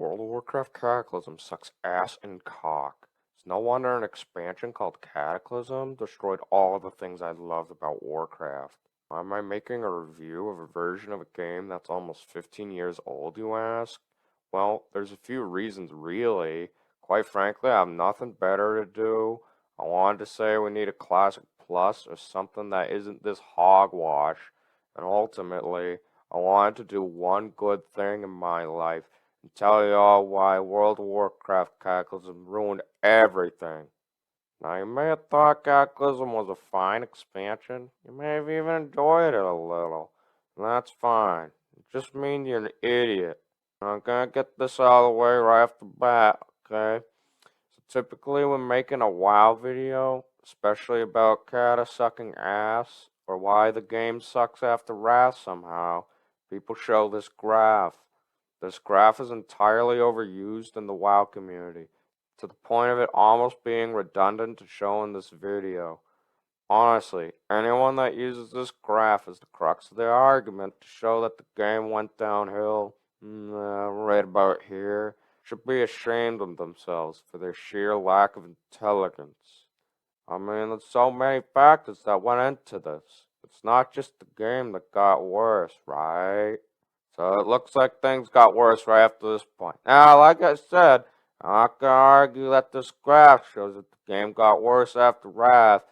World of Warcraft Cataclysm sucks ass and cock. It's no wonder an expansion called Cataclysm destroyed all of the things I loved about Warcraft. Why am I making a review of a version of a game that's almost 15 years old, you ask? Well, there's a few reasons, really. Quite frankly, I have nothing better to do. I wanted to say we need a Classic Plus or something that isn't this hogwash. And ultimately, I wanted to do one good thing in my life and tell you all why World of Warcraft Cataclysm ruined everything. Now, you may have thought Cataclysm was a fine expansion. You may have even enjoyed it a little. And that's fine. It just means you're an idiot. I'm gonna get this out of the way right off the bat, okay? So typically when making a WoW video, especially about Kata sucking ass, or why the game sucks after Wrath somehow, people show this graph. This graph is entirely overused in the WoW community, to the point of it almost being redundant to show in this video. Honestly, anyone that uses this graph as the crux of their argument to show that the game went downhill, right about here, should be ashamed of themselves for their sheer lack of intelligence. I mean, there's so many factors that went into this. It's not just the game that got worse, right? So it looks like things got worse right after this point. Now, like I said, I'm not gonna argue that this graph shows that the game got worse after Wrath.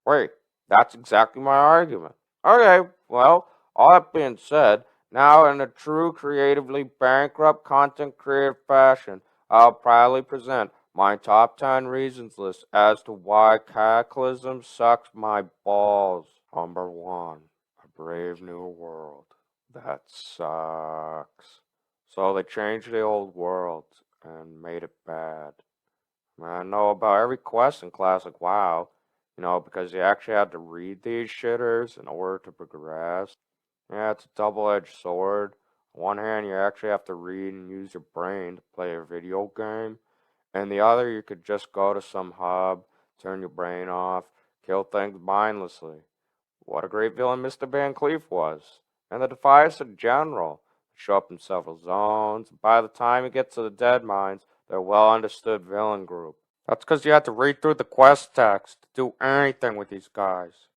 Wait, that's exactly my argument. Okay, well, all that being said, now in a true creatively bankrupt content creator fashion, I'll proudly present my top 10 reasons list as to why Cataclysm sucks my balls. Number 1, A Brave New World. That sucks. So they changed the old world and made it bad. I know about every quest in Classic WoW, because you actually had to read these shitters in order to progress. Yeah, it's a double-edged sword. On one hand, you actually have to read and use your brain to play a video game, and the other, you could just go to some hub, turn your brain off, kill things mindlessly. What a great villain Mr. Van Cleef was. And the Defiance in general. Show up in several zones. By the time you get to the Dead Mines, they're a well understood villain group. That's because you had to read through the quest text to do anything with these guys.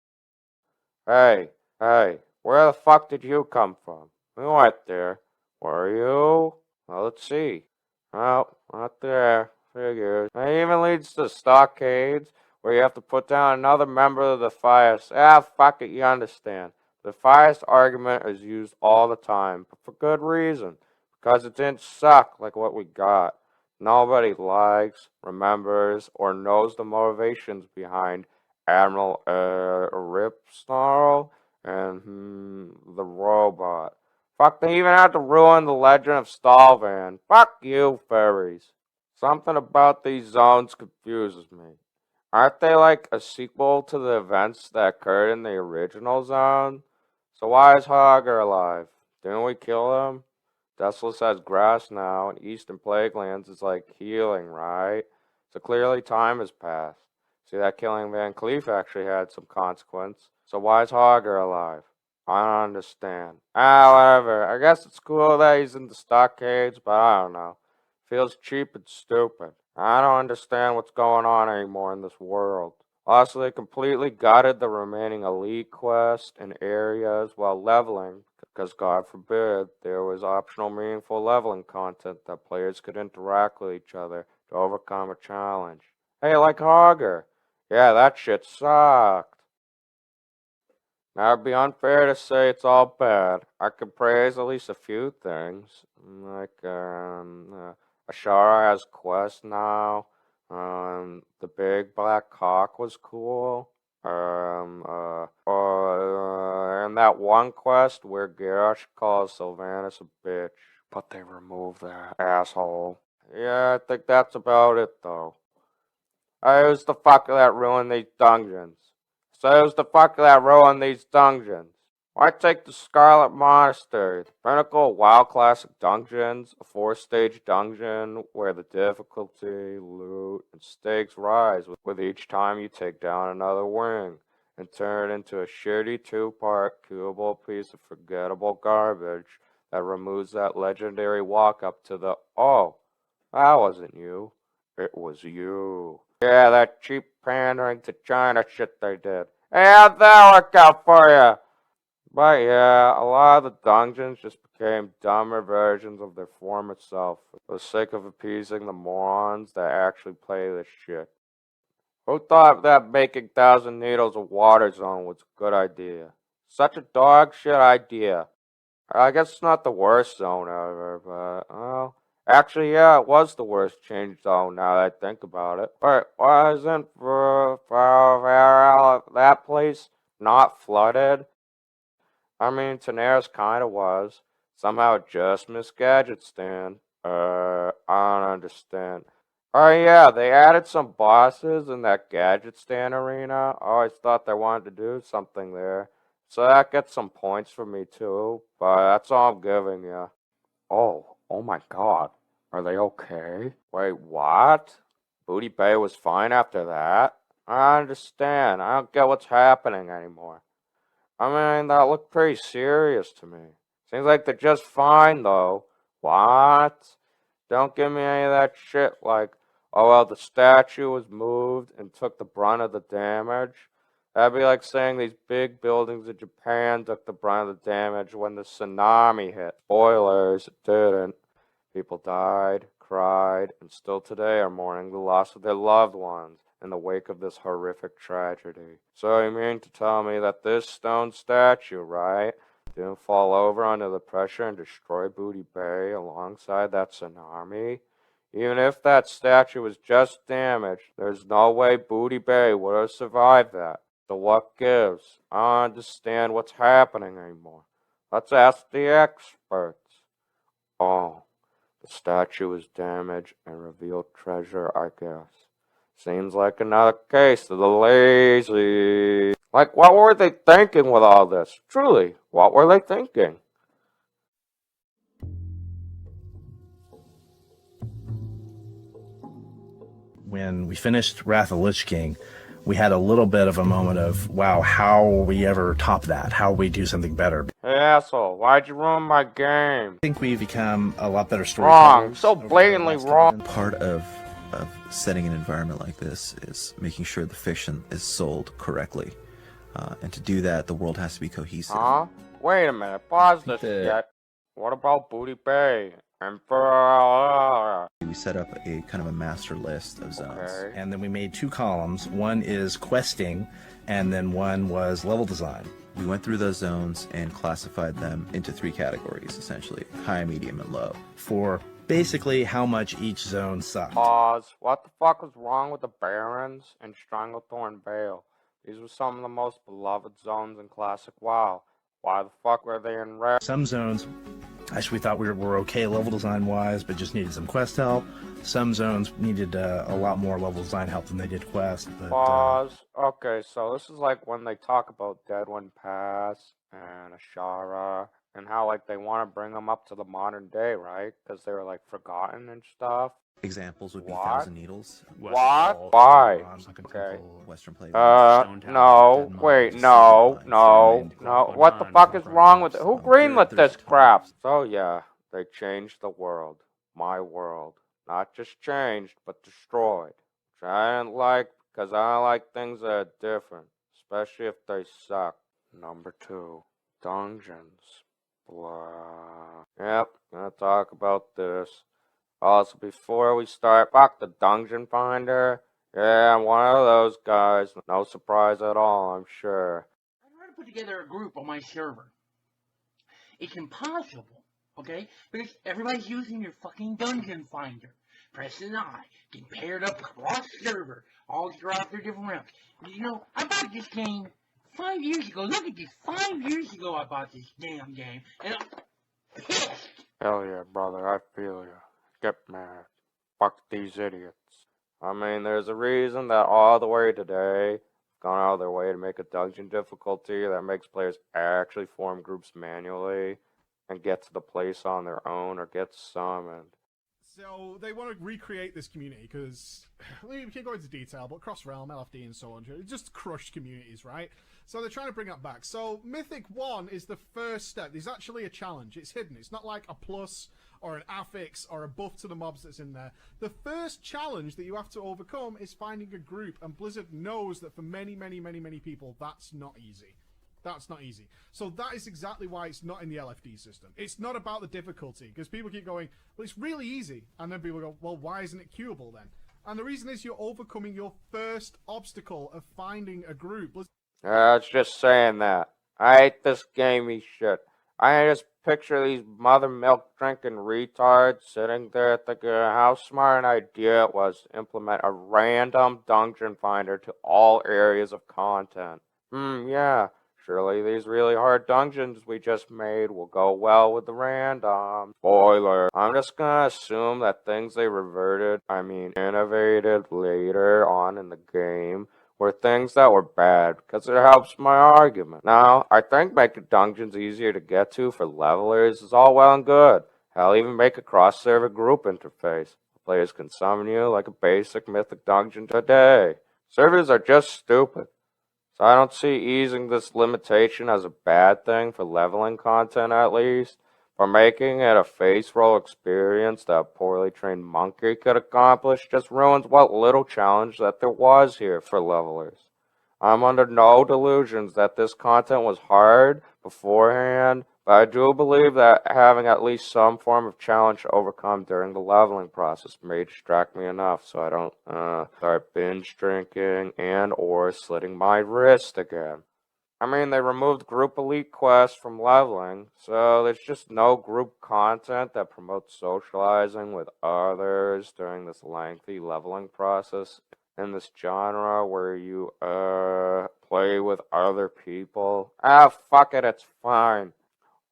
Hey, where the fuck did you come from? We went there. Were you? Well, let's see. Well, not there. Figures. It even leads to stockades, where you have to put down another member of the Defiance. Fuck it, you understand. The Defiance argument is used all the time, but for good reason. Because it didn't suck like what we got. Nobody likes, remembers, or knows the motivations behind Admiral Ripsnarl and the robot. Fuck, they even had to ruin the legend of Stalvan. Fuck you, fairies. Something about these zones confuses me. Aren't they like a sequel to the events that occurred in the original zone? So why is Hogger alive? Didn't we kill him? Desolus has grass now, and Eastern Plaguelands is like healing, right? So clearly time has passed. See, that killing Van Cleef actually had some consequence. So why is Hogger alive? I don't understand. Whatever. I guess it's cool that he's in the stockades, but I don't know. Feels cheap and stupid. I don't understand what's going on anymore in this world. Also, they completely gutted the remaining elite quests and areas while leveling, because God forbid there was optional meaningful leveling content that players could interact with each other to overcome a challenge. Hey, like Hogger. Yeah, that shit sucked. Now, it'd be unfair to say it's all bad. I could praise at least a few things, like Ashara has quests now. The big black cock was cool. And that one quest where Garrosh calls Sylvanas a bitch, but they removed that asshole. Yeah, I think that's about it, though. Who's the fucker that ruined these dungeons? So who's the fucker that ruined these dungeons? Why take the Scarlet Monastery, the pinnacle of WoW Classic dungeons, a 4-stage dungeon where the difficulty, loot, and stakes rise with each time you take down another wing, and turn it into a shitty 2-part cubable piece of forgettable garbage that removes that legendary walk up to the, oh, that wasn't you. It was you. Yeah, that cheap pandering to China shit they did. Hey, how'd that work out for you? But yeah, a lot of the dungeons just became dumber versions of their former self for the sake of appeasing the morons that actually play this shit. Who thought that making Thousand Needles a water zone was a good idea? Such a dog shit idea. I guess it's not the worst zone ever, but, well, actually, yeah, it was the worst change zone now that I think about it. Wait, wasn't that place not flooded? I mean, Tanaris kinda was. Somehow it just missed Gadget Stand. I don't understand. Oh yeah, they added some bosses in that Gadget Stand arena. I always thought they wanted to do something there. So that gets some points for me too, but that's all I'm giving you. Oh my god. Are they okay? Wait, what? Booty Bay was fine after that? I understand. I don't get what's happening anymore. I mean, that looked pretty serious to me. Seems like they're just fine, though. What? Don't give me any of that shit like, oh, well, the statue was moved and took the brunt of the damage. That'd be like saying these big buildings in Japan took the brunt of the damage when the tsunami hit. Spoilers, it didn't. People died, cried, and still today are mourning the loss of their loved ones in the wake of this horrific tragedy. So you mean to tell me that this stone statue, right, didn't fall over under the pressure and destroy Booty Bay alongside that tsunami? Even if that statue was just damaged, there's no way Booty Bay would have survived that. So what gives? I don't understand what's happening anymore. Let's ask the experts. Oh, the statue was damaged and revealed treasure, I guess. Seems like another case of the lazy. Like, what were they thinking with all this? Truly, what were they thinking? When we finished Wrath of the Lich King, we had a little bit of a moment of, wow, how will we ever top that? How will we do something better? Hey, asshole, why'd you ruin my game? I think we've become a lot better storytellers. Wrong, so blatantly wrong. Part of setting an environment like this is making sure the fiction is sold correctly. And to do that, the world has to be cohesive. Huh? Wait a minute, pause this shit. What about Booty Bay? Emperor? We set up a kind of a master list of zones. Okay. And then we made two columns. One is questing, and then one was level design. We went through those zones and classified them into three categories, essentially: high, medium, and low. For basically how much each zone sucked. Pause. What the fuck was wrong with the Barrens and Stranglethorn Vale? These were some of the most beloved zones in Classic WoW. Why the fuck were they in red? Some zones, actually, we thought we were okay level design wise, but just needed some quest help. Some zones needed a lot more level design help than they did quest. But, Pause. Okay, so this is like when they talk about Deadwind Pass and Ashara and how like they want to bring them up to the modern day, right? Because they were like forgotten and stuff. Examples would be What? Thousand Needles, What? Why? Okay. Western Playgrounds. No. Wait, no. What the fuck is wrong with it? Who greenlit this crap? So yeah, they changed the world. My world. Not just changed, but destroyed. Which I didn't like, because I don't like things that are different. Especially if they suck. Number 2. Dungeons. Blah. Yep, gonna talk about this. Also, before we start, fuck the Dungeon Finder. Yeah, I'm one of those guys. No surprise at all, I'm sure. I try to put together a group on my server. It's impossible, okay? Because everybody's using your fucking Dungeon Finder. Press an I, get paired up across server, all throughout their different realms. You know, I bought this game 5 years ago. Look at this. 5 years ago I bought this damn game, and I'm pissed. Hell yeah, brother, I feel you. Get mad. Fuck these idiots. I mean, there's a reason that all the way today gone out of their way to make a dungeon difficulty that makes players actually form groups manually and get to the place on their own or get summoned. So they want to recreate this community because we can go into detail, but cross realm, LFD, and so on, just crushed communities, right? So they're trying to bring that back. So Mythic 1 is the first step. There's actually a challenge. It's hidden. It's not like a plus or an affix or a buff to the mobs that's in there. The first challenge that you have to overcome is finding a group, and Blizzard knows that for many, many, many, many people, that's not easy. That's not easy. So that is exactly why it's not in the LFD system. It's not about the difficulty, because people keep going, well, it's really easy. And then people go, well, why isn't it queuable then? And the reason is you're overcoming your first obstacle of finding a group. It's just saying that. I hate this gamey shit. I just picture these mother milk drinking retards sitting there thinking how smart an idea it was to implement a random dungeon finder to all areas of content. Yeah. Surely these really hard dungeons we just made will go well with the random. Spoiler. I'm just gonna assume that things they innovated later on in the game were things that were bad, because it helps my argument. Now, I think making dungeons easier to get to for levelers is all well and good. Hell, even make a cross-server group interface. Players can summon you like a basic mythic dungeon today. Servers are just stupid. So I don't see easing this limitation as a bad thing for leveling content at least. For making it a face roll experience that a poorly trained monkey could accomplish just ruins what little challenge that there was here for levelers. I'm under no delusions that this content was hard beforehand, but I do believe that having at least some form of challenge to overcome during the leveling process may distract me enough so I don't start binge drinking and or slitting my wrist again. I mean, they removed group elite quests from leveling, so there's just no group content that promotes socializing with others during this lengthy leveling process in this genre where you, play with other people. Fuck it, it's fine.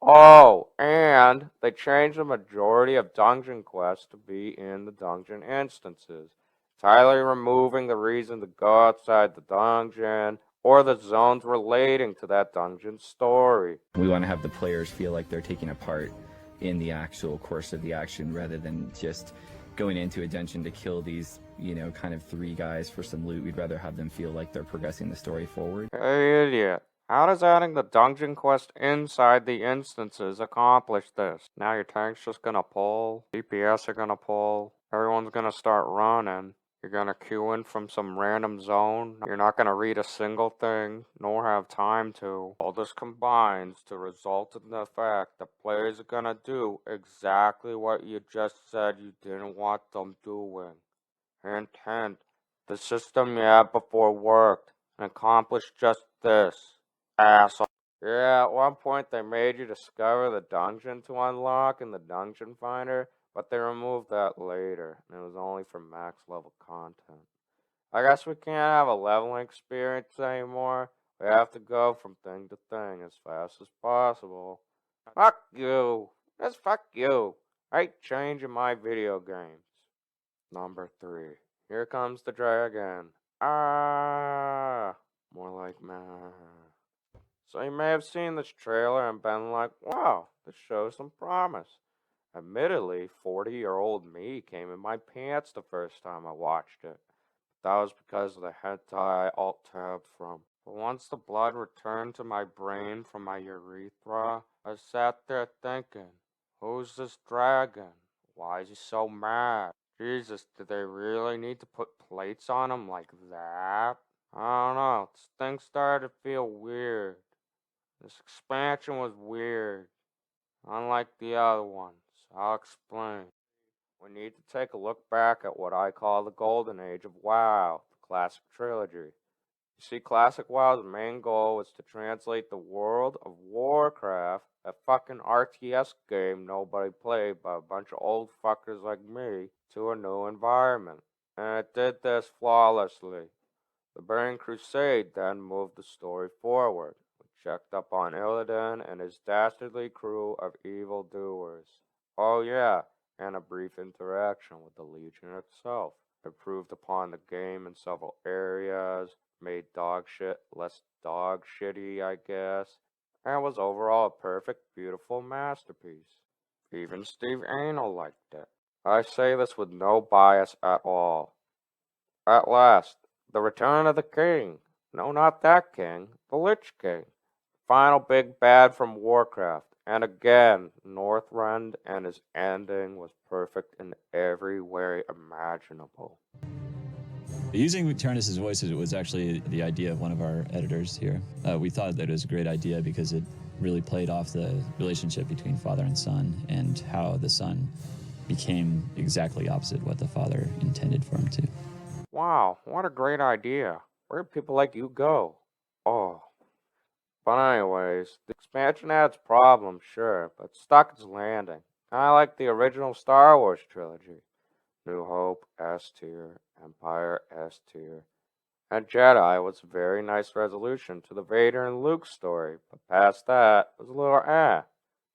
Oh, and they changed the majority of dungeon quests to be in the dungeon instances, entirely removing the reason to go outside the dungeon or the zones relating to that dungeon story. We want to have the players feel like they're taking a part in the actual course of the action rather than just going into a dungeon to kill these, kind of 3 guys for some loot. We'd rather have them feel like they're progressing the story forward. Hey, idiot. How does adding the dungeon quest inside the instances accomplish this? Now your tank's just gonna pull, DPS are gonna pull, everyone's gonna start running. You're gonna queue in from some random zone. You're not gonna read a single thing, nor have time to. All this combines to result in the fact that players are gonna do exactly what you just said you didn't want them doing. Hint, hint. The system you had before worked and accomplished just this. Asshole. Yeah, at one point they made you discover the dungeon to unlock in the dungeon finder, but they removed that later, and it was only for max level content. I guess we can't have a leveling experience anymore. We have to go from thing to thing as fast as possible. Fuck you. Just fuck you. I ain't changing my video games. Number 3. Here comes the dragon. Ah! More like meh. So you may have seen this trailer and been like, wow, this shows some promise. Admittedly, 40-year-old me came in my pants the first time I watched it. That was because of the hentai I alt-tabbed from. But once the blood returned to my brain from my urethra, I sat there thinking, who's this dragon? Why is he so mad? Jesus, did they really need to put plates on him like that? I don't know, this thing started to feel weird. This expansion was weird, unlike the other ones. I'll explain. We need to take a look back at what I call the golden age of WoW, the classic trilogy. You see, classic WoW's main goal was to translate the world of Warcraft, a fucking RTS game nobody played by a bunch of old fuckers like me, to a new environment. And it did this flawlessly. The Burning Crusade then moved the story forward. We checked up on Illidan and his dastardly crew of evildoers. Oh yeah, and a brief interaction with the Legion itself. Improved upon the game in several areas, made dog shit less dog shitty, I guess, and was overall a perfect, beautiful masterpiece. Even Steve Anal liked it. I say this with no bias at all. At last, the return of the king. No, not that king, the Lich King. Final big bad from Warcraft. And again, Northrend and his ending was perfect in every way imaginable. Using Turnus's voice was actually the idea of one of our editors here. We thought that it was a great idea because it really played off the relationship between father and son and how the son became exactly opposite what the father intended for him to. Wow, what a great idea. Where'd people like you go? Oh. But anyways, the expansion adds problems, sure, but stuck its landing. Kinda like the original Star Wars trilogy. New Hope, S tier, Empire, S tier. And Jedi was a very nice resolution to the Vader and Luke story, but past that, it was a little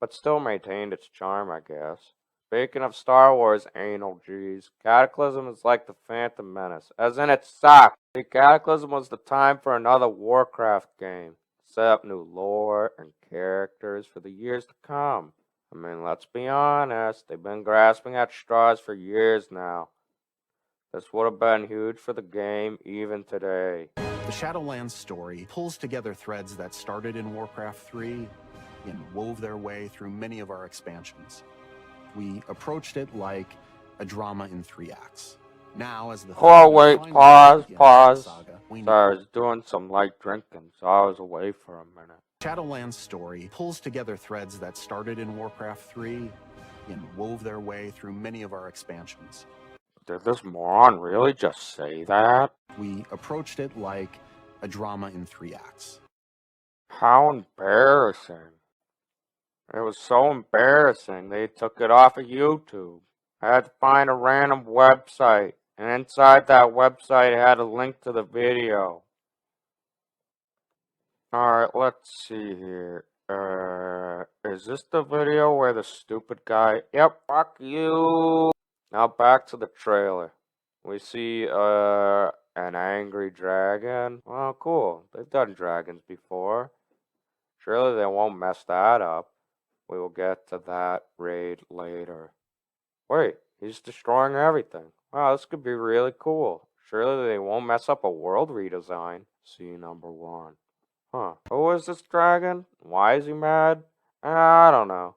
but still maintained its charm, I guess. Speaking of Star Wars anal G's, Cataclysm is like the Phantom Menace, as in it sucked. See, Cataclysm was the time for another Warcraft game. Set up new lore and characters for the years to come. I mean, let's be honest, they've been grasping at straws for years now. This would have been huge for the game even today. The Shadowlands story pulls together threads that started in Warcraft 3 and wove their way through many of our expansions. We approached it like a drama in 3 acts. Now, as the Oh, wait, pause. saga, Sorry, I was doing some light drinking, so I was away for a minute. Shadowlands story pulls together threads that started in Warcraft 3 and wove their way through many of our expansions. Did this moron really just say that? We approached it like a drama in 3 acts. How embarrassing. It was so embarrassing they took it off of YouTube. I had to find a random website, and inside that website it had a link to the video. Alright, let's see here. Is this the video where the stupid guy... Yep, fuck you! Now back to the trailer. We see, an angry dragon. Well, cool. They've done dragons before. Surely they won't mess that up. We will get to that raid later. Wait, he's destroying everything. Wow, this could be really cool. Surely they won't mess up a world redesign. Scene number 1. Huh. Who is this dragon? Why is he mad? I don't know.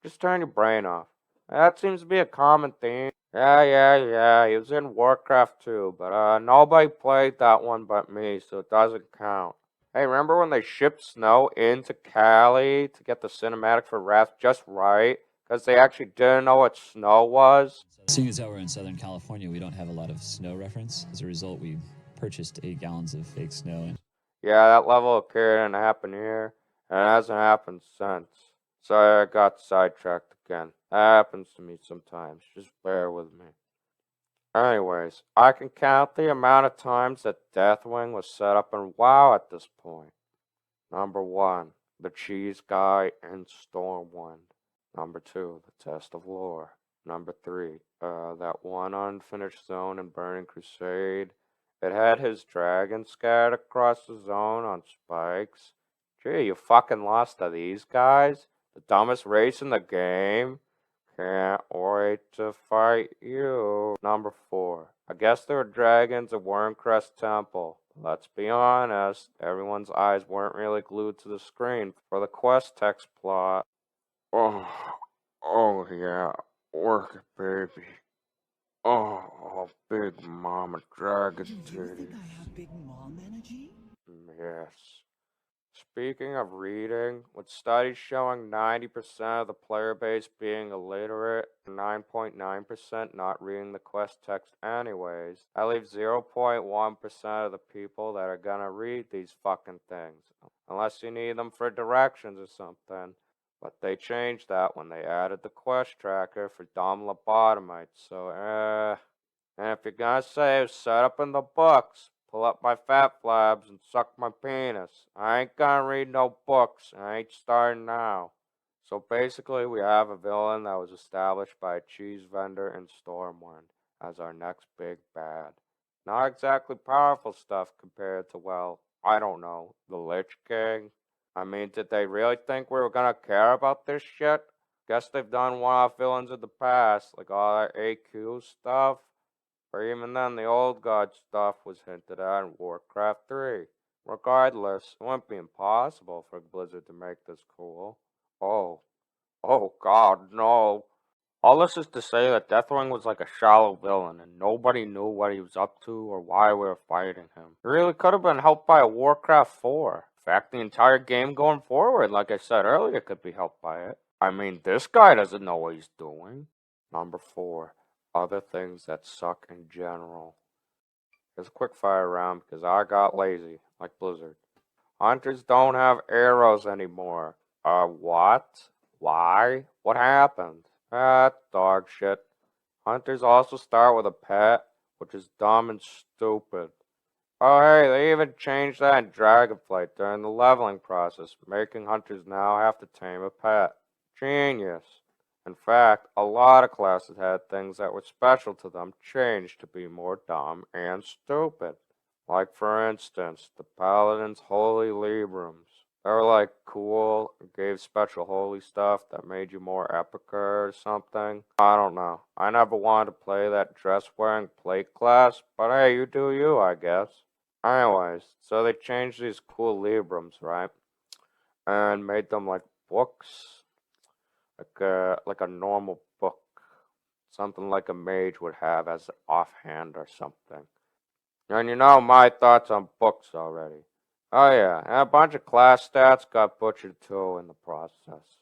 Just turn your brain off. That seems to be a common theme. Yeah. He was in Warcraft 2, but nobody played that one but me, so it doesn't count. Hey, remember when they shipped Snow into Cali to get the cinematic for Wrath just right? Because they actually didn't know what snow was? Seeing as how we're in Southern California, we don't have a lot of snow reference. As a result, we purchased 8 gallons of fake snow. And Yeah, that level of care didn't happen here, and it hasn't happened since. Sorry I got sidetracked again. That happens to me sometimes. Just bear with me. Anyways, I can count the amount of times that Deathwing was set up in WoW at this point. Number 1, the cheese guy in Stormwind. Number 2, the test of lore. Number 3, that one unfinished zone in Burning Crusade. It had his dragon scattered across the zone on spikes. Gee, you fucking lost to these guys? The dumbest race in the game? Can't wait to fight you. Number 4. I guess there were dragons at Wormcrest Temple. Let's be honest, everyone's eyes weren't really glued to the screen for the quest text plot. Oh yeah, work it, baby. Oh, big mama dragon Do you think titties. I have big mom energy? Yes. Speaking of reading, with studies showing 90% of the player base being illiterate and 9.9% not reading the quest text anyways, that leaves 0.1% of the people that are gonna read these fucking things. Unless you need them for directions or something. But they changed that when they added the quest tracker for dumb lobotomites, so And if you're gonna say it was set up in the books, pull up my fat flabs and suck my penis. I ain't gonna read no books, and I ain't starting now. So basically, we have a villain that was established by a cheese vendor in Stormwind as our next big bad. Not exactly powerful stuff compared to, well, I don't know, the Lich King. I mean, did they really think we were gonna care about this shit? Guess they've done one-off villains in the past, like all that AQ stuff. Or even then, the old god stuff was hinted at in Warcraft 3. Regardless, it wouldn't be impossible for Blizzard to make this cool. Oh. Oh god, no. All this is to say that Deathwing was like a shallow villain, and nobody knew what he was up to or why we were fighting him. He really could have been helped by a Warcraft 4. In fact, the entire game going forward, like I said earlier, could be helped by it. I mean, this guy doesn't know what he's doing. Number 4. Other things that suck in general. Here's a quick fire round because I got lazy, like Blizzard. Hunters don't have arrows anymore. What? Why? What happened? Dog shit. Hunters also start with a pet, which is dumb and stupid. Oh hey, they even changed that in Dragonflight during the leveling process, making hunters now have to tame a pet. Genius. In fact, a lot of classes had things that were special to them changed to be more dumb and stupid. Like for instance, the Paladin's Holy Librams. They were like cool, gave special holy stuff that made you more epicer or something. I don't know. I never wanted to play that dress-wearing plate class, but hey, you do you, I guess. Anyways, so they changed these cool Librams, right? And made them like books, like a normal book, something like a mage would have as an offhand or something. And you know my thoughts on books already. Oh yeah, and a bunch of class stats got butchered too in the process.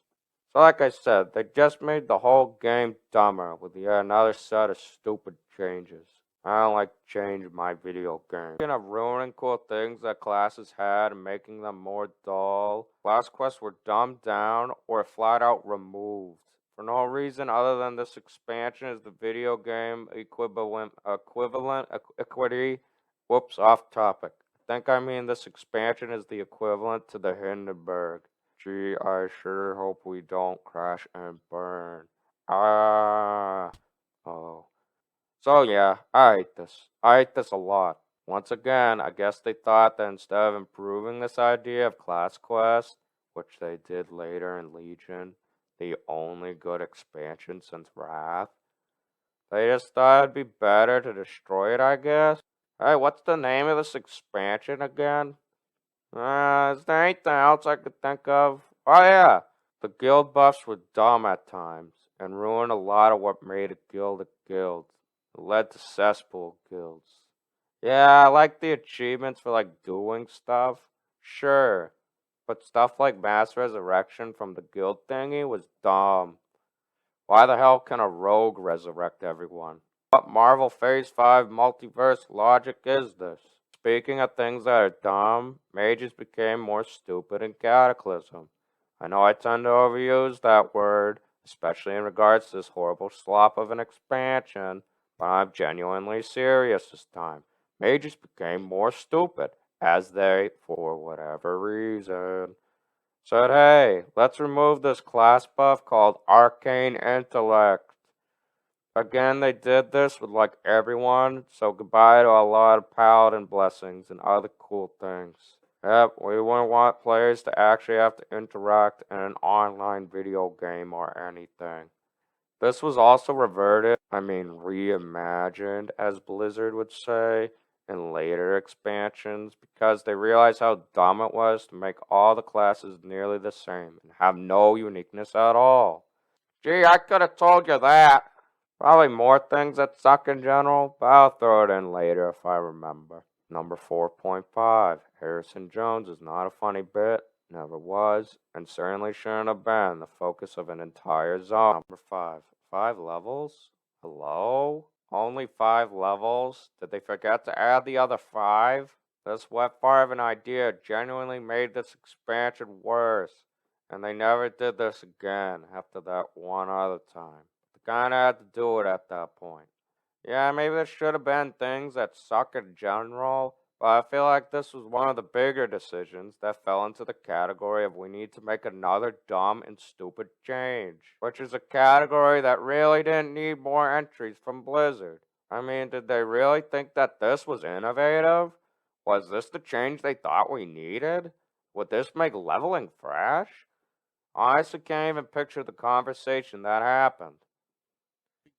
So like I said, they just made the whole game dumber with yet another set of stupid changes. I don't like change in my video game. Speaking of ruining cool things that classes had and making them more dull, class quests were dumbed down or flat out removed. For no reason other than this expansion is the video game equity. Whoops, off topic. I mean this expansion is the equivalent to the Hindenburg. Gee, I sure hope we don't crash and burn. Ah. Oh. So yeah, I hate this. I hate this a lot. Once again, I guess they thought that instead of improving this idea of class quest, which they did later in Legion, the only good expansion since Wrath, they just thought it'd be better to destroy it, I guess. Hey, what's the name of this expansion again? Is there anything else I could think of? Oh yeah, the guild buffs were dumb at times and ruined a lot of what made a guild a guild. It led to cesspool guilds. Yeah, I like the achievements for like doing stuff, sure, but stuff like mass resurrection from the guild thingy was dumb. Why the hell can a rogue resurrect everyone? What Marvel Phase 5 multiverse logic is this? Speaking of things that are dumb, mages became more stupid in Cataclysm. I know I tend to overuse that word, especially in regards to this horrible slop of an expansion, but I'm genuinely serious this time. Mages became more stupid, as they, for whatever reason, said, hey, let's remove this class buff called Arcane Intellect. Again, they did this with like everyone, so goodbye to a lot of paladin blessings and other cool things. Yep, we wouldn't want players to actually have to interact in an online video game or anything. This was also reimagined, as Blizzard would say, in later expansions because they realized how dumb it was to make all the classes nearly the same and have no uniqueness at all. Gee, I could have told you that. Probably more things that suck in general, but I'll throw it in later if I remember. Number 4.5. Harrison Jones is not a funny bit, never was, and certainly shouldn't have been the focus of an entire zone. Number 5. 5 levels? Hello? Only 5 levels? Did they forget to add the other 5? This wet fire of an idea genuinely made this expansion worse, and they never did this again after that one other time. Kinda had to do it at that point. Yeah, maybe there should have been things that suck in general, but I feel like this was one of the bigger decisions that fell into the category of we need to make another dumb and stupid change, which is a category that really didn't need more entries from Blizzard. I mean, did they really think that this was innovative? Was this the change they thought we needed? Would this make leveling fresh? Honestly can't even picture the conversation that happened.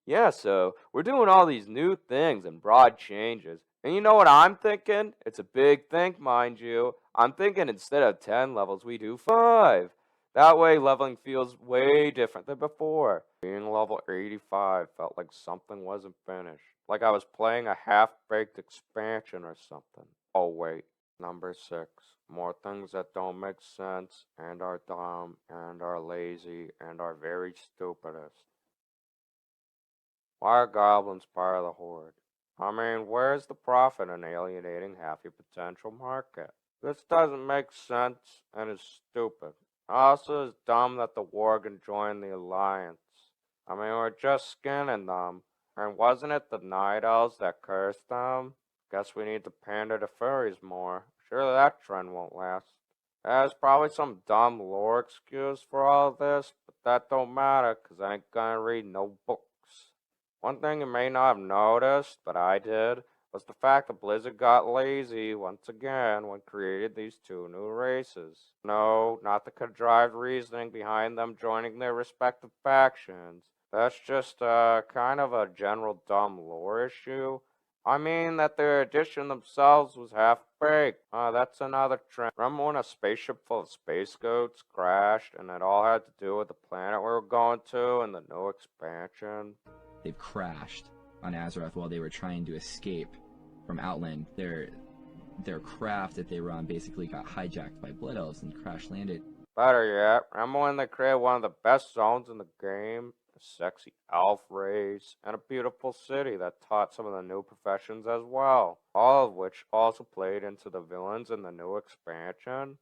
Yeah, so we're doing all these new things and broad changes. And you know what I'm thinking? It's a big thing, mind you. I'm thinking instead of 10 levels, we do 5. That way, leveling feels way different than before. Being level 85 felt like something wasn't finished. Like I was playing a half-baked expansion or something. Oh, wait. Number 6. More things that don't make sense, and are dumb, and are lazy, and are very stupidest. Why are goblins part of the horde? I mean, where's the profit in alienating half your potential market? This doesn't make sense and is stupid. Also, it's dumb that the Worgen joined the Alliance. I mean, we're just skinning them. And wasn't it the Night Elves that cursed them? Guess we need to pander to furries more. Surely that trend won't last. There's probably some dumb lore excuse for all of this, but that don't matter, 'cause I ain't gonna read no books. One thing you may not have noticed, but I did, was the fact that Blizzard got lazy once again when created these 2 new races. No, not the contrived reasoning behind them joining their respective factions. That's just kind of a general dumb lore issue. I mean that their addition themselves was half-baked. That's another trend. Remember when a spaceship full of space goats crashed and it all had to do with the planet we were going to in the new expansion? They've crashed on Azeroth while they were trying to escape from Outland. Their craft that they were on basically got hijacked by Blood Elves and crash landed. Better yet, remember when they created one of the best zones in the game? A sexy elf race, and a beautiful city that taught some of the new professions as well. All of which also played into the villains in the new expansion.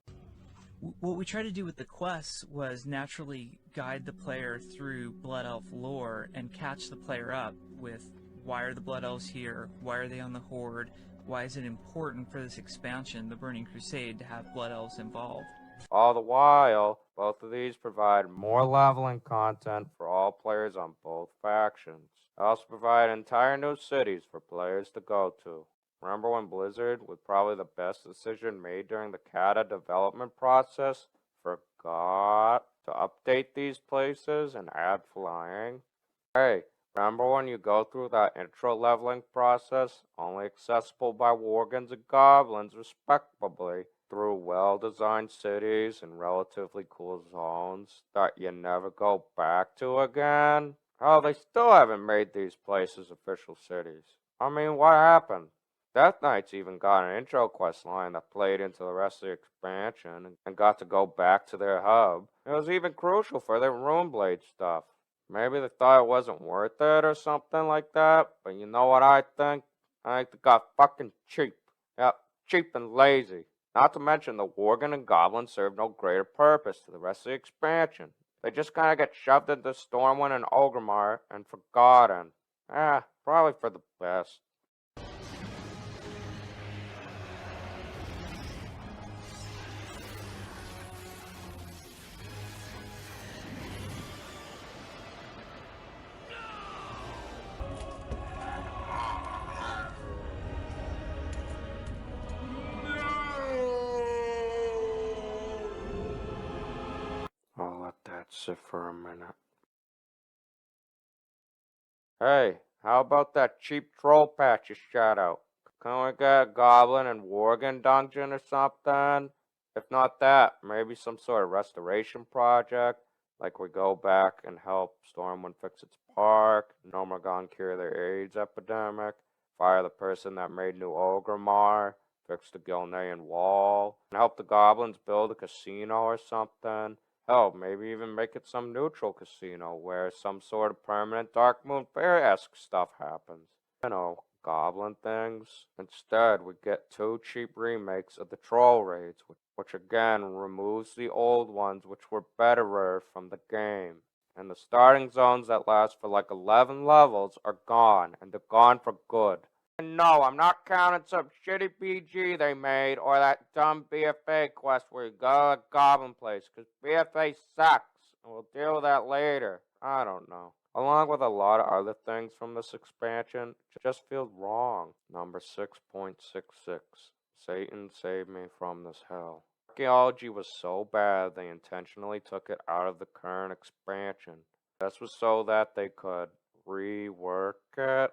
What we tried to do with the quests was naturally guide the player through Blood Elf lore and catch the player up with why are the Blood Elves here, why are they on the Horde, why is it important for this expansion, the Burning Crusade, to have Blood Elves involved. All the while, both of these provide more leveling content for all players on both factions. They also provide entire new cities for players to go to. Remember when Blizzard, with probably the best decision made during the Cata development process, forgot to update these places and add flying? Hey, remember when you go through that intro leveling process, only accessible by Worgens and Goblins respectively, through well-designed cities and relatively cool zones that you never go back to again? Oh, they still haven't made these places official cities. I mean, what happened? Death Knights even got an intro quest line that played into the rest of the expansion and got to go back to their hub. It was even crucial for their Runeblade stuff. Maybe they thought it wasn't worth it or something like that, but you know what I think? I think they got fucking cheap. Yep, cheap and lazy. Not to mention the Worgen and Goblins serve no greater purpose to the rest of the expansion. They just kinda get shoved into Stormwind and Orgrimmar and forgotten. Probably for the best. I'll let that sit for a minute. Hey, how about that cheap troll patch you shot out? Can we get a Goblin and Worgen dungeon or something? If not that, maybe some sort of restoration project, like we go back and help Stormwind fix its park, Nomargon cure their AIDS epidemic, fire the person that made New Orgrimmar, fix the Gilnean wall, and help the Goblins build a casino or something. Hell, maybe even make it some neutral casino where some sort of permanent Dark Moon Fair-esque stuff happens. You know, goblin things. Instead, we get 2 cheap remakes of the Troll Raids, which again removes the old ones which were betterer from the game. And the starting zones that last for like 11 levels are gone, and they're gone for good. And no, I'm not counting some shitty BG they made or that dumb BFA quest where you go to a goblin place, because BFA sucks, and we'll deal with that later. I don't know. Along with a lot of other things from this expansion, it just feels wrong. Number 6.66. Satan save me from this hell. Archaeology was so bad they intentionally took it out of the current expansion. This was so that they could rework it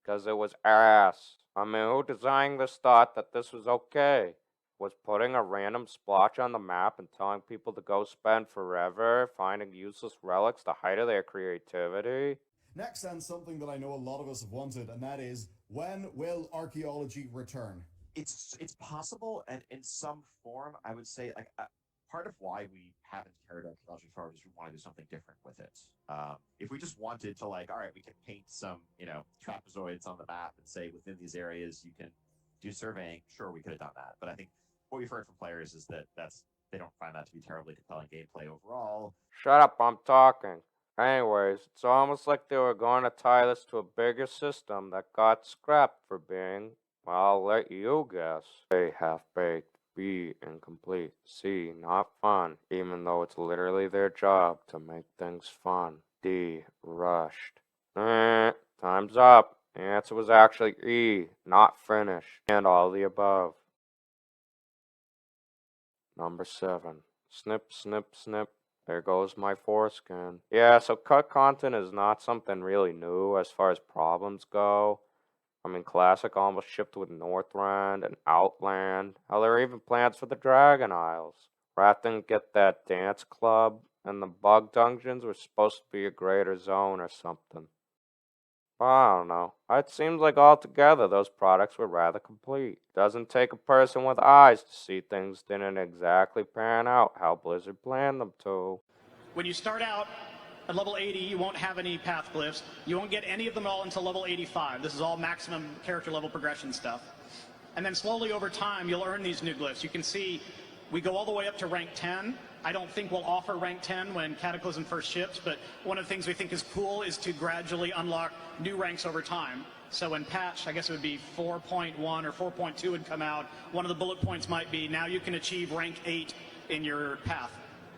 because it was ass. I mean, who designed this thought that this was okay? Was putting a random splotch on the map and telling people to go spend forever finding useless relics the height of their creativity? Next, and something that I know a lot of us have wanted, and that is, when will archaeology return? It's possible, and in some form, I would say, like, part of why we haven't carried archaeology forward is we want to do something different with it. If we just wanted to, like, all right, we can paint some, trapezoids on the map and say within these areas you can do surveying, sure, we could have done that. But I think what we've heard from players is that they don't find that to be terribly compelling gameplay overall. Shut up, I'm talking. Anyways, it's almost like they were going to tie this to a bigger system that got scrapped for being, well, I'll let you guess. A, half-baked. B, incomplete. C, not fun, even though it's literally their job to make things fun. D, rushed. Time's up. The answer was actually E, not finished, and all the above. Number 7. Snip, snip, snip. There goes my foreskin. Yeah, so cut content is not something really new as far as problems go. I mean, Classic almost shipped with Northrend and Outland. Hell, there are even plans for the Dragon Isles. Wrath didn't get that dance club, and the bug dungeons were supposed to be a greater zone or something. But I don't know. It seems like altogether those products were rather complete. Doesn't take a person with eyes to see things didn't exactly pan out how Blizzard planned them to. When you start out at level 80, you won't have any path glyphs. You won't get any of them all until level 85. This is all maximum character level progression stuff. And then slowly over time, you'll earn these new glyphs. You can see we go all the way up to rank 10. I don't think we'll offer rank 10 when Cataclysm first ships, but one of the things we think is cool is to gradually unlock new ranks over time. So when patch, I guess it would be 4.1 or 4.2 would come out, one of the bullet points might be now you can achieve rank 8 in your path.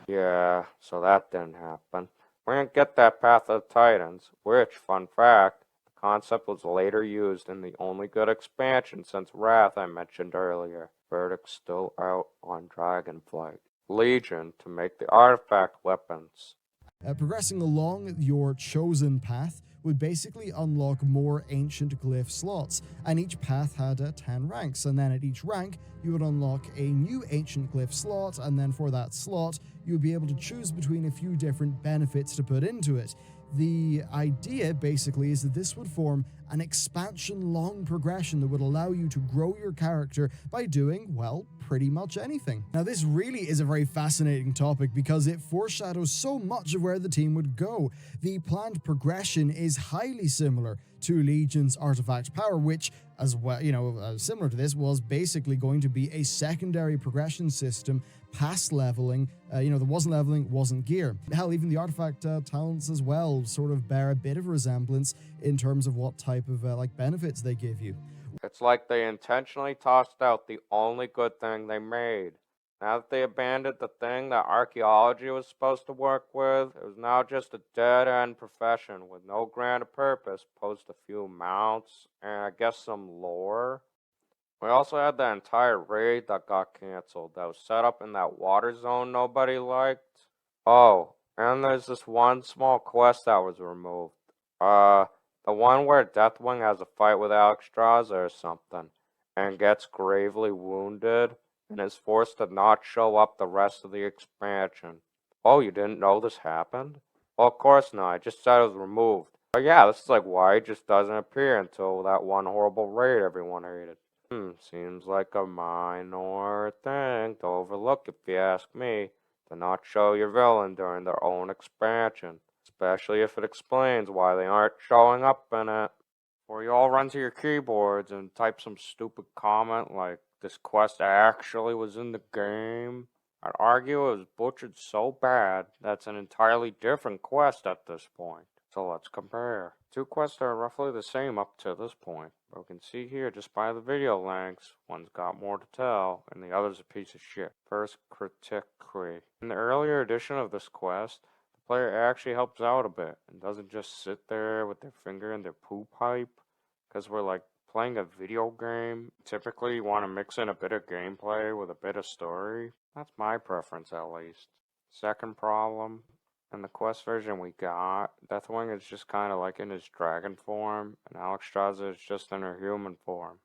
Yeah, so that didn't happen. We didn't get that Path of the Titans, which, fun fact, the concept was later used in the only good expansion since Wrath I mentioned earlier. Verdict's still out on Dragonflight. Legion to make the artifact weapons. Progressing along your chosen path would basically unlock more ancient glyph slots, and each path had 10 ranks, and then at each rank you would unlock a new ancient glyph slot, and then for that slot you would be able to choose between a few different benefits to put into it. The idea basically is that this would form an expansion-long progression that would allow you to grow your character by doing, well, pretty much anything. Now, this really is a very fascinating topic because it foreshadows so much of where the team would go. The planned progression is highly similar to Legion's artifact power, which, as well, similar to this, was basically going to be a secondary progression system past leveling. There wasn't leveling, wasn't gear. Hell, even the artifact talents as well sort of bear a bit of a resemblance in terms of what type of benefits they give you. It's like they intentionally tossed out the only good thing they made. Now that they abandoned the thing that archaeology was supposed to work with, it was now just a dead-end profession with no grander purpose, post a few mounts, and I guess some lore. We also had that entire raid that got canceled that was set up in that water zone nobody liked. Oh, and there's this one small quest that was removed. The one where Deathwing has a fight with Alexstrasza or something, and gets gravely wounded, and is forced to not show up the rest of the expansion. Oh, you didn't know this happened? Well, of course not, I just said it was removed. But yeah, this is like why it just doesn't appear until that one horrible raid everyone hated. Seems like a minor thing to overlook if you ask me, to not show your villain during their own expansion. Especially if it explains why they aren't showing up in it. Or you all run to your keyboards and type some stupid comment like, this quest actually was in the game. I'd argue it was butchered so bad that's an entirely different quest at this point. So let's compare. Two quests are roughly the same up to this point, but we can see here just by the video lengths, one's got more to tell, and the other's a piece of shit. First, critically. In the earlier edition of this quest, the player actually helps out a bit, and doesn't just sit there with their finger in their poo pipe, because we're like playing a video game, typically you want to mix in a bit of gameplay with a bit of story. That's my preference, at least. Second problem, in the Quest version we got, Deathwing is just kind of like in his dragon form, and Alexstrasza is just in her human form.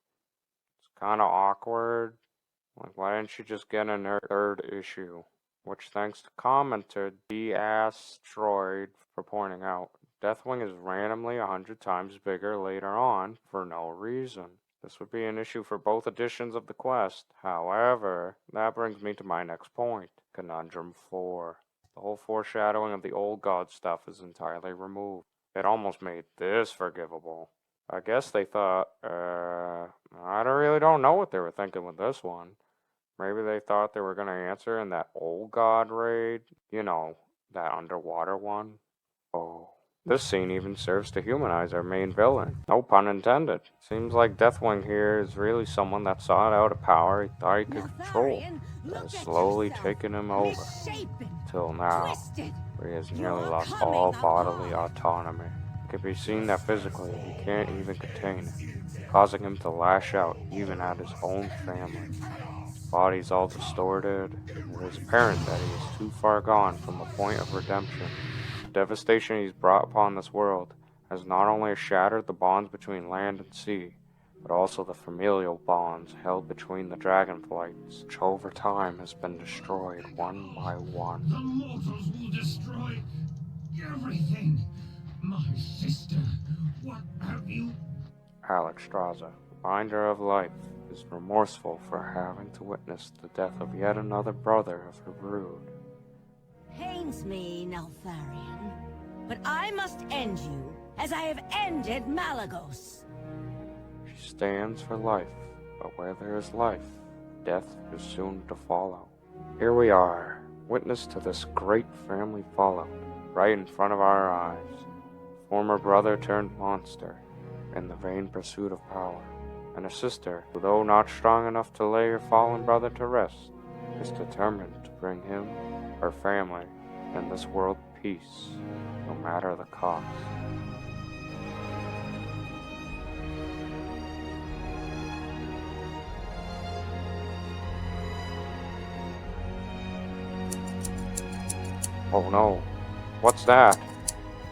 It's kind of awkward. Like, why didn't she just get in her third issue? Which, thanks to commenter D-Asteroid for pointing out, Deathwing is randomly 100 times bigger later on for no reason. This would be an issue for both editions of the Quest. However, that brings me to my next point. Conundrum 4. The whole foreshadowing of the old god stuff is entirely removed. It almost made this forgivable. I guess they thought, I really don't know what they were thinking with this one. Maybe they thought they were going to answer in that old god raid. You know, that underwater one. Oh. This scene even serves to humanize our main villain. No pun intended. Seems like Deathwing here is really someone that sought out a power he thought he could control, that has slowly taken him over, till now, where he has nearly lost all bodily autonomy. It can be seen that physically he can't even contain it, causing him to lash out even at his own family. His body's all distorted, and it is apparent that he is too far gone from a point of redemption. The devastation he's brought upon this world has not only shattered the bonds between land and sea, but also the familial bonds held between the dragonflights, which over time has been destroyed one by one. The mortals will destroy everything. My sister, what have you... Alexstrasza, Binder of Life, is remorseful for having to witness the death of yet another brother of her brood. Pains me, Neltharion, but I must end you as I have ended Malagos. She stands for life, but where there is life, death is soon to follow. Here we are, witness to this great family fallout, right in front of our eyes. Former brother turned monster, in the vain pursuit of power, and a sister who, though not strong enough to lay her fallen brother to rest, is determined to bring him, her family, and this world peace, no matter the cost. Oh no, what's that?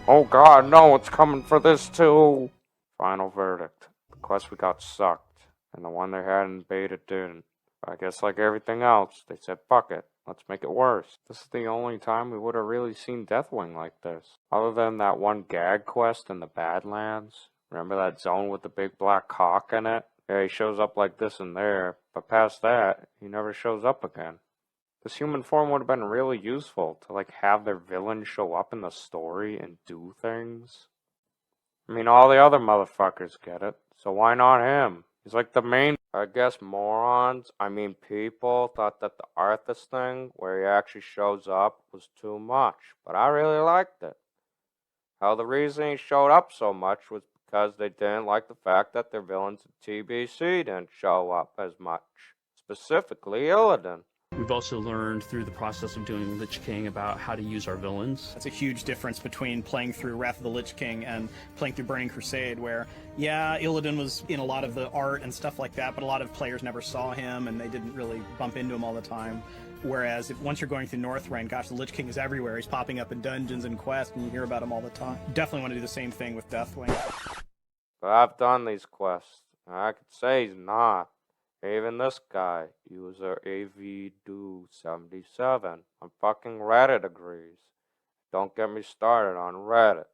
Oh god, no, it's coming for this too! Final verdict. The quest we got sucked, and the one they had in beta didn't. I guess like everything else, they said fuck it, let's make it worse. This is the only time we would have really seen Deathwing like this. Other than that one gag quest in the Badlands. Remember that zone with the big black cock in it? Yeah, he shows up like this and there, but past that, he never shows up again. This human form would have been really useful to like have their villain show up in the story and do things. I mean, all the other motherfuckers get it, so why not him? He's like the main... I guess people thought that the Arthas thing, where he actually shows up, was too much, but I really liked it. How the reason he showed up so much was because they didn't like the fact that their villains in TBC didn't show up as much. Specifically, Illidan. We've also learned through the process of doing Lich King about how to use our villains. That's a huge difference between playing through Wrath of the Lich King and playing through Burning Crusade, where, yeah, Illidan was in a lot of the art and stuff like that, but a lot of players never saw him and they didn't really bump into him all the time. Whereas once you're going through Northrend, gosh, the Lich King is everywhere. He's popping up in dungeons and quests and you hear about him all the time. Definitely want to do the same thing with Deathwing. But I've done these quests, and I could say he's not. Even this guy, user AVDo77 on fucking Reddit agrees. Don't get me started on Reddit.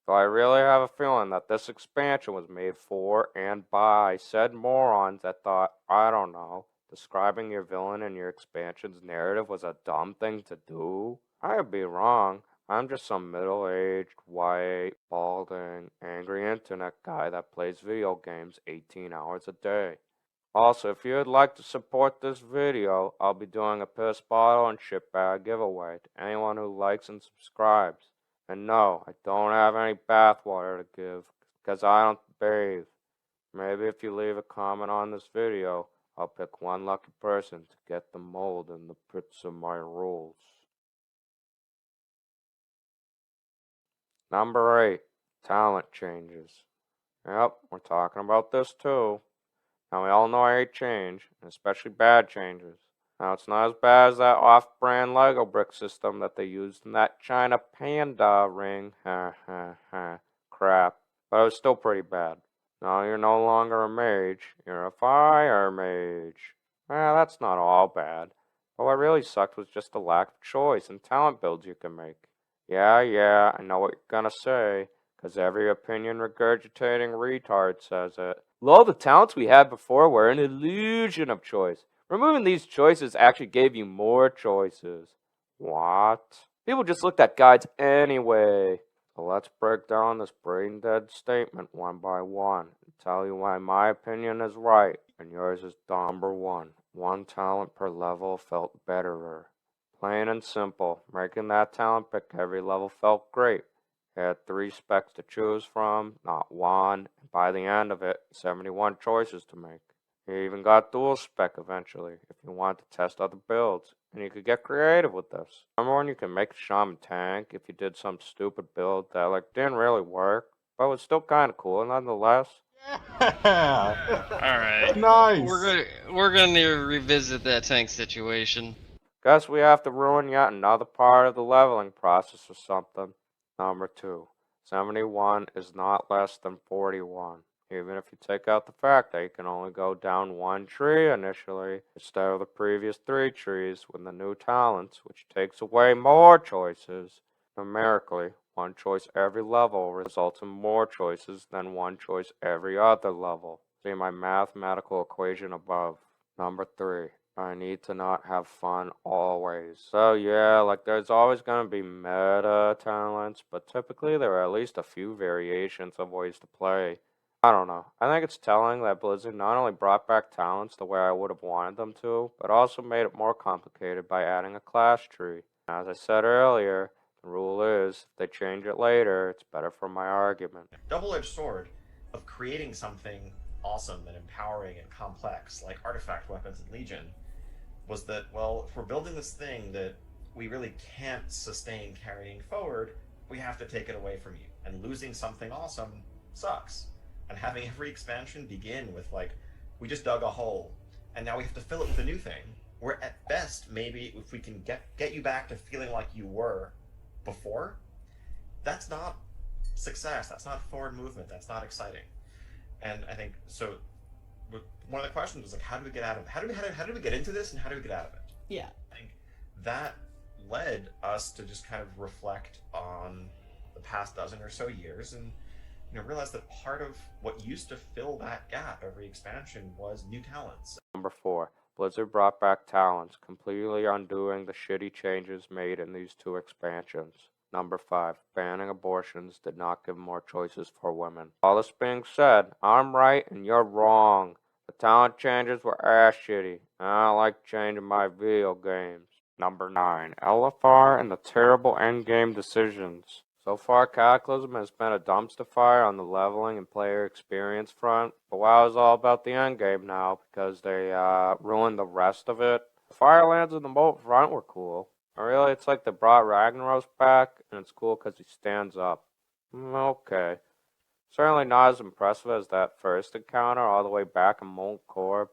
So I really have a feeling that this expansion was made for and by said morons that thought, I don't know, describing your villain in your expansion's narrative was a dumb thing to do. I could be wrong. I'm just some middle-aged, white, balding, angry internet guy that plays video games 18 hours a day. Also, if you'd like to support this video, I'll be doing a piss bottle and shit bag giveaway to anyone who likes and subscribes. And no, I don't have any bathwater to give, because I don't bathe. Maybe if you leave a comment on this video, I'll pick one lucky person to get the mold in the pits of my rules. Number 8. Talent changes. Yep, we're talking about this too. Now we all know I hate change, and especially bad changes. Now it's not as bad as that off-brand Lego brick system that they used in that China Panda ring, crap. But it was still pretty bad. Now you're no longer a mage, you're a fire mage. Well, that's not all bad. But what really sucked was just the lack of choice and talent builds you can make. Yeah, I know what you're gonna say, 'cause every opinion regurgitating retard says it. All the talents we had before were an illusion of choice. Removing these choices actually gave you more choices. What? People just looked at guides anyway. So let's break down this brain-dead statement one by one and tell you why my opinion is right and yours is dumb. Number one, one talent per level felt betterer. Plain and simple, making that talent pick every level felt great. You had 3 specs to choose from, not one, and by the end of it, 71 choices to make. You even got dual spec eventually, if you wanted to test other builds, and you could get creative with this. Remember when you could make a shaman tank if you did some stupid build that didn't really work, but was still kinda cool nonetheless? Alright. Nice. We're gonna need to revisit that tank situation. Guess we have to ruin yet another part of the leveling process or something. Number 2. 71 is not less than 41. Even if you take out the fact that you can only go down 1 tree initially, instead of the previous 3 trees with the new talents, which takes away more choices. Numerically, 1 choice every level results in more choices than 1 choice every other level. See my mathematical equation above. Number 3. I need to not have fun always. So yeah, there's always gonna be meta talents, but typically there are at least a few variations of ways to play. I don't know. I think it's telling that Blizzard not only brought back talents the way I would have wanted them to, but also made it more complicated by adding a class tree. As I said earlier, the rule is, if they change it later, it's better for my argument. Double-edged sword of creating something awesome and empowering and complex, like artifact weapons in Legion, was that, well, if we're building this thing that we really can't sustain carrying forward, we have to take it away from you. And losing something awesome sucks. And having every expansion begin with, we just dug a hole, and now we have to fill it with a new thing, where at best, maybe if we can get you back to feeling like you were before, that's not success, that's not forward movement, that's not exciting. And I think, so one of the questions was how do we get out of it? How do we get into this and how do we get out of it? Yeah. I think that led us to just kind of reflect on the past dozen or so years and realize that part of what used to fill that gap every expansion was new talents. Number 4. Blizzard brought back talents, completely undoing the shitty changes made in these 2 expansions. Number 5. Banning abortions did not give more choices for women. All this being said, I'm right and you're wrong. The talent changes were ass shitty. I don't like changing my video games. Number 9. LFR and the terrible endgame decisions. So far, Cataclysm has been a dumpster fire on the leveling and player experience front, but WoW is all about the endgame now because they ruined the rest of it. The Firelands and the Moat front were cool. Really, it's like they brought Ragnaros back, and it's cool because he stands up. Okay. Certainly not as impressive as that first encounter all the way back in Molten Core.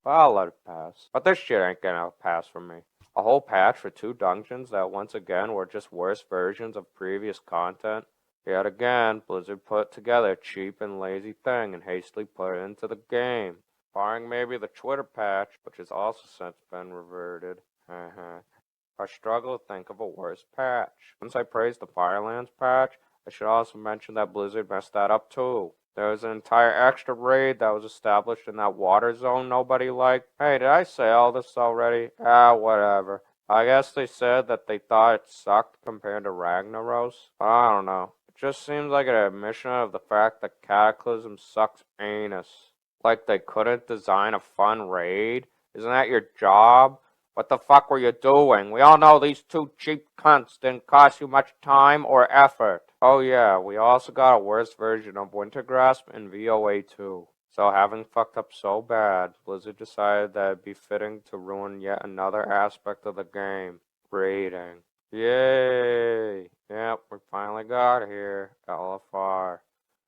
But I'll let it pass. But this shit ain't gonna pass for me. A whole patch for 2 dungeons that once again were just worse versions of previous content. Yet again, Blizzard put together a cheap and lazy thing and hastily put it into the game. Barring maybe the Twitter patch, which has also since been reverted. I struggle to think of a worse patch. Since I praised the Firelands patch, I should also mention that Blizzard messed that up too. There was an entire extra raid that was established in that water zone nobody liked. Hey, did I say all this already? Whatever. I guess they said that they thought it sucked compared to Ragnaros. I don't know. It just seems like an admission of the fact that Cataclysm sucks anus. Like they couldn't design a fun raid? Isn't that your job? What the fuck were you doing? We all know these 2 cheap cunts didn't cost you much time or effort. Oh yeah, we also got a worse version of Wintergrasp in VOA 2. So having fucked up so bad, Blizzard decided that it'd be fitting to ruin yet another aspect of the game, raiding. Yay! Yep, we finally got here, LFR.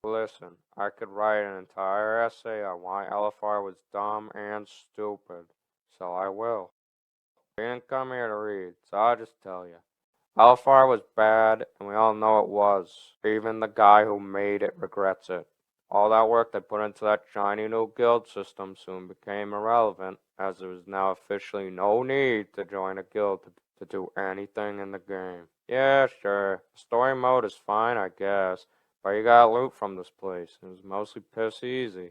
Listen, I could write an entire essay on why LFR was dumb and stupid, so I will. We didn't come here to read, so I'll just tell you. LFR was bad, and we all know it was. Even the guy who made it regrets it. All that work they put into that shiny new guild system soon became irrelevant, as there was now officially no need to join a guild to do anything in the game. Yeah, sure, story mode is fine, I guess, but you got loot from this place. It was mostly piss easy.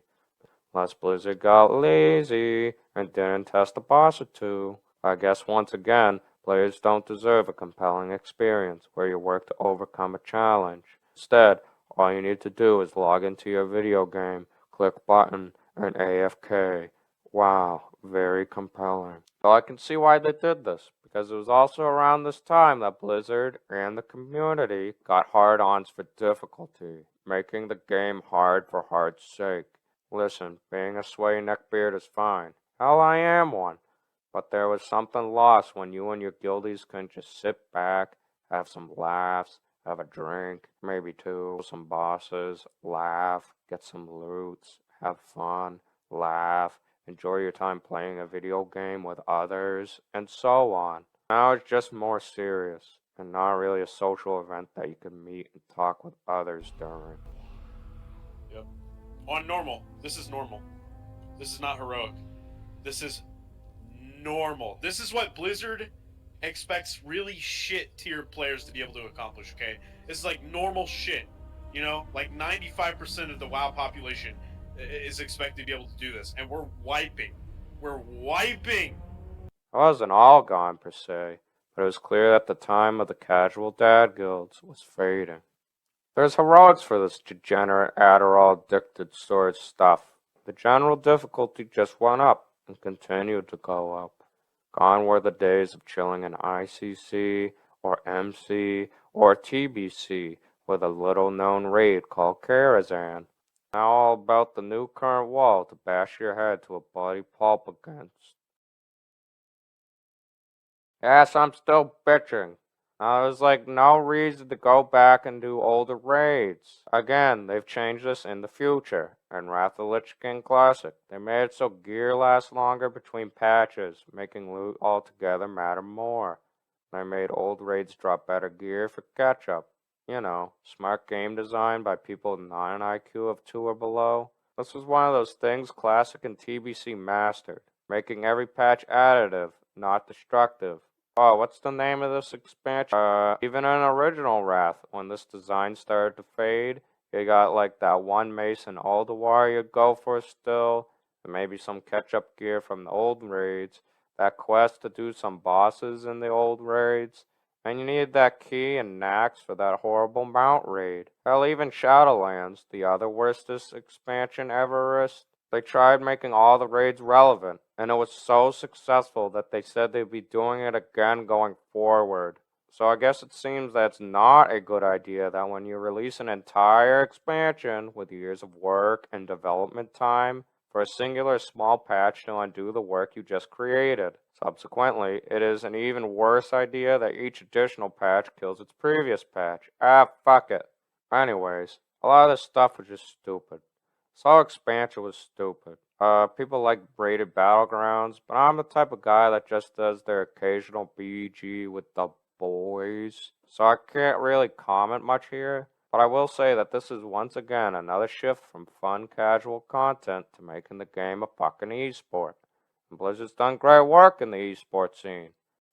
Unless Blizzard got lazy and didn't test a boss or two. I guess once again, players don't deserve a compelling experience where you work to overcome a challenge. Instead, all you need to do is log into your video game, click button, and AFK. Wow, very compelling. So I can see why they did this, because it was also around this time that Blizzard and the community got hard-ons for difficulty, making the game hard for hard's sake. Listen, being a sweaty neckbeard is fine. Hell, I am one. But there was something lost when you and your guildies couldn't just sit back, have some laughs, have a drink, maybe two, some bosses, laugh, get some loots, have fun, laugh, enjoy your time playing a video game with others, and so on. Now it's just more serious, and not really a social event that you can meet and talk with others during. Yep. On normal. This is normal. This is not heroic. This is normal. This is what Blizzard expects really shit tier players to be able to accomplish, okay? This is like normal shit. You know, like 95% of the WoW population is expected to be able to do this, and we're wiping. We're wiping! I wasn't all gone per se, but it was clear that the time of the casual dad guilds was fading. There's heroics for this degenerate Adderall-addicted storage stuff. The general difficulty just went up and continued to go up. Gone were the days of chilling in ICC or MC or TBC with a little-known raid called Karazhan. Now all about the new current wall to bash your head to a bloody pulp against. Yes, I'm still bitching. Now there's like no reason to go back and do older raids. Again, they've changed this in the future. In Wrath of the Lich King Classic, they made it so gear lasts longer between patches, making loot altogether matter more. They made old raids drop better gear for catch-up. You know, smart game design by people with not an IQ of 2 or below. This was one of those things Classic and TBC mastered, making every patch additive, not destructive. Oh, what's the name of this expansion? Even in original Wrath, when this design started to fade, you got like that one Mason Alduar you'd go for still, and maybe some catch-up gear from the old raids, that quest to do some bosses in the old raids, and you needed that key and Nax for that horrible mount raid. Hell, even Shadowlands, the other worstest expansion everest, they tried making all the raids relevant, and it was so successful that they said they'd be doing it again going forward. So I guess it seems that it's not a good idea that when you release an entire expansion with years of work and development time for a singular small patch to undo the work you just created. Subsequently, it is an even worse idea that each additional patch kills its previous patch. Ah, fuck it. Anyways, a lot of this stuff was just stupid. This whole expansion was stupid. People like braided battlegrounds, but I'm the type of guy that just does their occasional BG with the boys. So I can't really comment much here, but I will say that this is once again another shift from fun casual content to making the game a fucking esport. And Blizzard's done great work in the esport scene.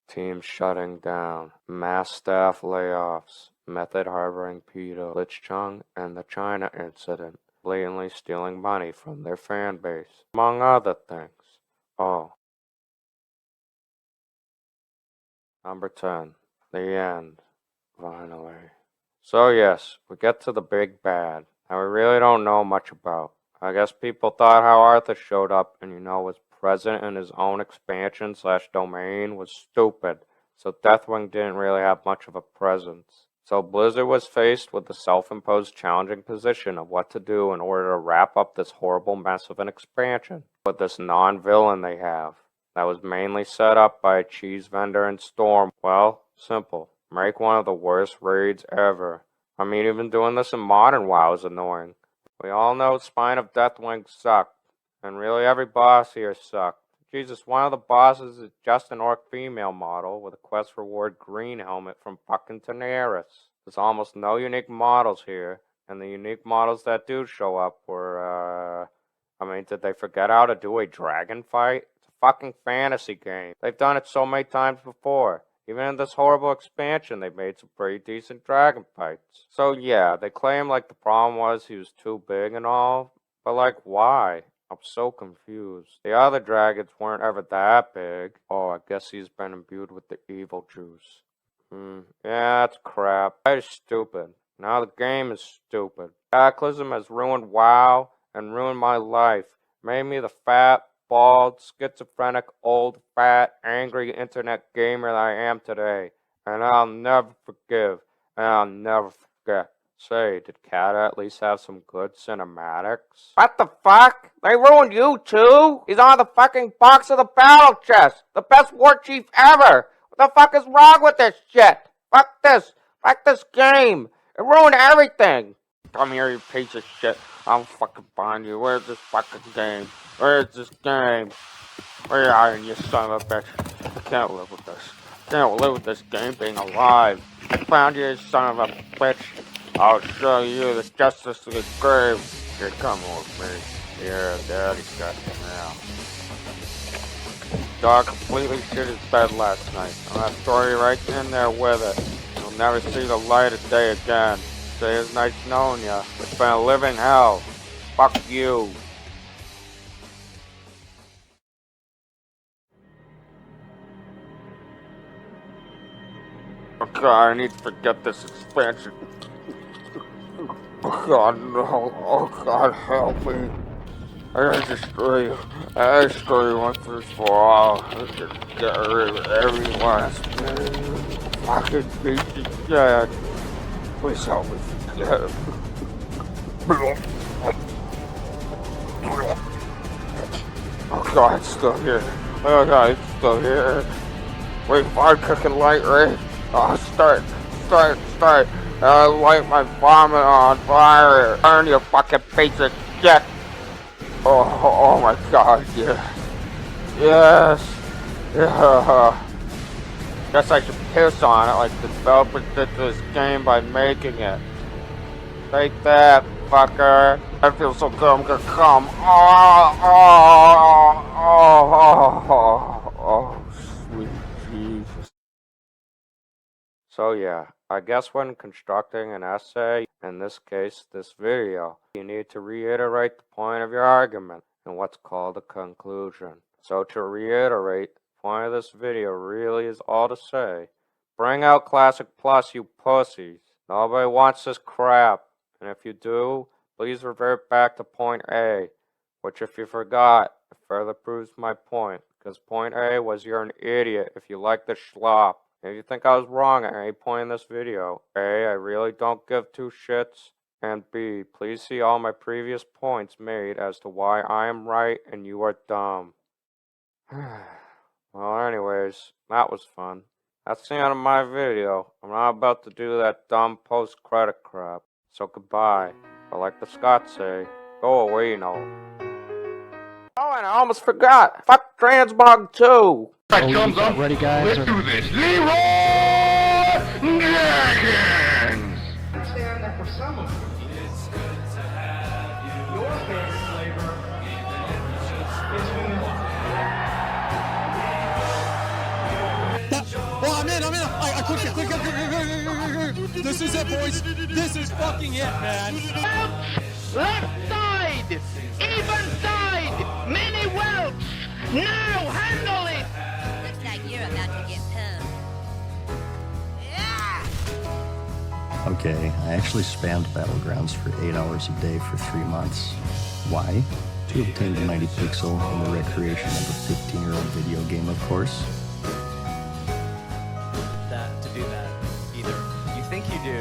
Teams shutting down, mass staff layoffs, Method harboring Peter, Lich Chung, and the China incident, blatantly stealing money from their fan base, among other things. Oh. Number 10. The end. Finally. So yes, we get to the big bad, that we really don't know much about. I guess people thought how Arthur showed up and was present in his own expansion/domain was stupid, so Deathwing didn't really have much of a presence. So Blizzard was faced with the self-imposed challenging position of what to do in order to wrap up this horrible mess of an expansion with this non-villain they have that was mainly set up by a cheese vendor and Storm. Well, simple. Make one of the worst raids ever. I mean, even doing this in modern WoW is annoying. We all know Spine of Deathwing sucked, and really every boss here sucked. Jesus, one of the bosses is just an orc female model with a quest reward green helmet from fucking Daenerys. There's almost no unique models here, and the unique models that do show up were, did they forget how to do a dragon fight? It's a fucking fantasy game. They've done it so many times before. Even in this horrible expansion, they made some pretty decent dragon fights. So yeah, they claim like the problem was he was too big and all, but like why? I'm so confused. The other dragons weren't ever that big. Oh, I guess he's been imbued with the evil juice. Yeah, that's crap. That is stupid. Now the game is stupid. Cataclysm has ruined WoW and ruined my life. Made me the fat, bald, schizophrenic, old, fat, angry internet gamer that I am today. And I'll never forgive. And I'll never forget. Say, did Cat at least have some good cinematics? What the fuck? They ruined you too? He's on the fucking box of the battle chest. The best war chief ever. What the fuck is wrong with this shit? Fuck this. Fuck this game. It ruined everything. Come here, you piece of shit. I'll fucking find you. Where's this fucking game? Where's this game? Where are you, son of a bitch? I can't live with this. I can't live with this game being alive. I found you, son of a bitch. I'll show you the justice of the grave. Here, come with me. Here, Daddy's got you now. Dog completely shit his bed last night. And that story right in there with it. You'll never see the light of day again. Say it's nice knowing ya. It's been a living hell. Fuck you. Oh God, I need to forget this expansion. Oh God, no. Oh God, help me. I gotta destroy you. I destroy you once and for all. I gotta get rid of every last fucking piece of shit. Please help me forget it. Oh God, it's still here. Oh God, it's still here. Wait, fire cooking light, right? Oh, start. Light my vomit on fire. Burn, you fucking piece of shit. Oh my God, yeah. Yes. Yeah. Guess I should piss on it like the developers did to this game by making it. Take that, fucker. I feel so good, I'm gonna come. Oh, sweet Jesus. So yeah, I guess when constructing an essay, in this case, this video, you need to reiterate the point of your argument and what's called a conclusion. So to reiterate, the point of this video really is all to say, bring out Classic Plus, you pussies. Nobody wants this crap. And if you do, please revert back to point A, which if you forgot, it further proves my point, because point A was you're an idiot if you like the schlop. If you think I was wrong at any point in this video, A, I really don't give two shits, and B, please see all my previous points made as to why I am right and you are dumb. Well, anyways, that was fun. That's the end of my video. I'm not about to do that dumb post-credit crap. So goodbye. But like the Scots say, go away, you know. Oh, and I almost forgot. Fuck Transmog too. Thumbs up. Ready, guys? Let's do this. Leroy Dragons! I understand that for some of you, it's good to have you. Your favorite flavor is vanilla. Oh, I'm in. I quick. This is it, boys. This is fucking it, man. Left side! Even side! Mini welts! Now handle it! Looks like you're about to get pumped. Okay, I actually spammed Battlegrounds for 8 hours a day for 3 months. Why? To obtain the 90 pixel and the recreation of a 15-year-old video game, of course. To do that, either you think you do,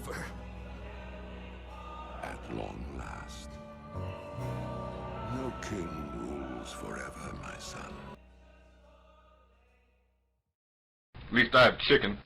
over. At long last. No king rules forever, my son. At least I have chicken.